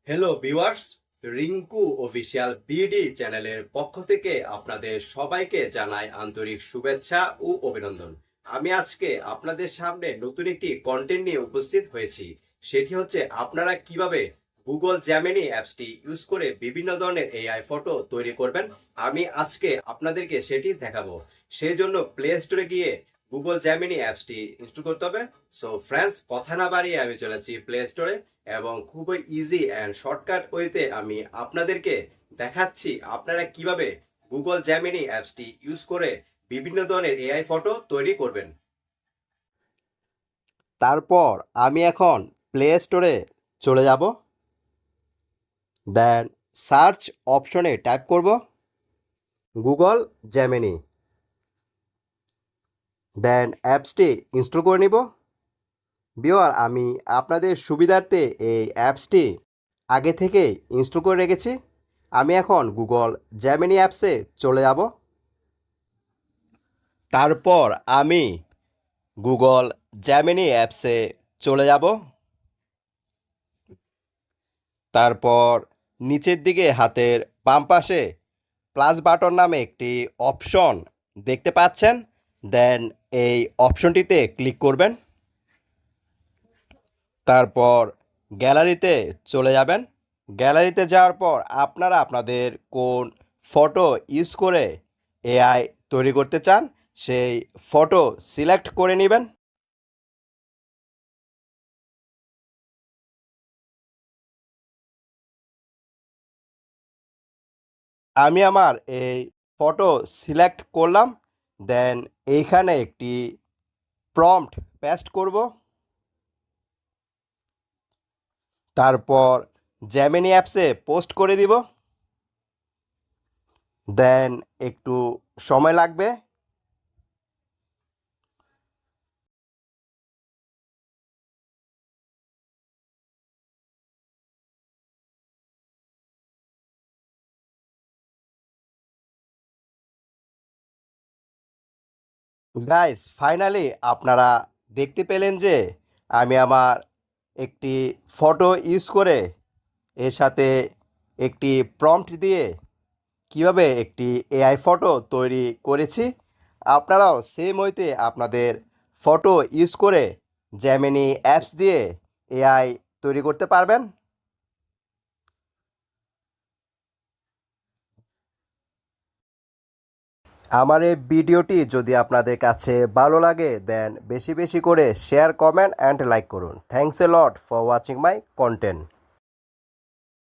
Hello viewers, Rinku official BD চ্যানেলের পক্ষ থেকে আপনাদের সবাইকে জানাই আন্তরিক শুভেচ্ছা ও অভিনন্দন। আমি আজকে আপনাদের সামনে নতুন একটি কন্টেন্ট নিয়ে উপস্থিত হয়েছি। সেটি হচ্ছে আপনারা কিভাবে গুগল জ্যামিনি অ্যাপসটি ইউজ করে বিভিন্ন ধরনের এআই ফটো তৈরি করবেন। আমি আজকে আপনাদেরকে সেটি দেখাবো। সেই জন্য প্লে স্টোরে গিয়ে গুগল জ্যামিনি অ্যাপসটি ইনস্টল করতে হবে। সো ফ্রেন্ডস, কথা না বাড়িয়ে আমি চলেছি প্লে স্টোরে এবং খুবই ইজি অ্যান্ড শর্টকাট ওয়েতে আমি আপনাদেরকে দেখাচ্ছি আপনারা কিভাবে গুগল জ্যামিনি অ্যাপসটি ইউজ করে বিভিন্ন ধরনের এআই ফটো তৈরি করবেন। তারপর আমি এখন প্লে স্টোরে চলে যাব, দেন সার্চ অপশনে টাইপ করব গুগল জ্যামিনি, দেন অ্যাপসটি ইনস্টল করে নিব। ভিউয়ার, আমি আপনাদের সুবিধার্থে এই অ্যাপসটি আগে থেকে ইনস্টল করে রেখেছি। আমি এখন গুগল জ্যামিনি অ্যাপসে চলে যাব। তারপর আমি গুগল জ্যামিনি অ্যাপসে চলে যাব। তারপর নিচের দিকে হাতের বাম পাশে প্লাস বাটন নামে একটি অপশন দেখতে পাচ্ছেন, দেন এই অপশনটিতে ক্লিক করবেন। তারপর গ্যালারিতে চলে যাবেন। গ্যালারিতে যাওয়ার পর আপনারা আপনাদের কোন ফটো ইউজ করে এআই তৈরি করতে চান সেই ফটো সিলেক্ট করে নেবেন। আমি আমার এই ফটো সিলেক্ট করলাম, দেন এইখানে একটি প্রম্পট পেস্ট করব। তারপর জ্যামিনি অ্যাপসে পোস্ট করে দিব, দেন একটু সময় লাগবে। গাইস, ফাইনালি আপনারা দেখতে পেলেন যে আমি আমার একটি ফটো ইউজ করে এর সাথে একটি প্রম্পট দিয়ে কিভাবে একটি এআই ফটো তৈরি করেছি। আপনারাও সেম ওয়েতে আপনাদের ফটো ইউজ করে জ্যামিনি অ্যাপস দিয়ে এআই তৈরি করতে পারবেন। আমার এই ভিডিওটি যদি আপনাদের কাছে ভালো লাগে, দেন বেশি বেশি করে শেয়ার, কমেন্ট অ্যান্ড লাইক করুন। Thanks a lot for watching my content.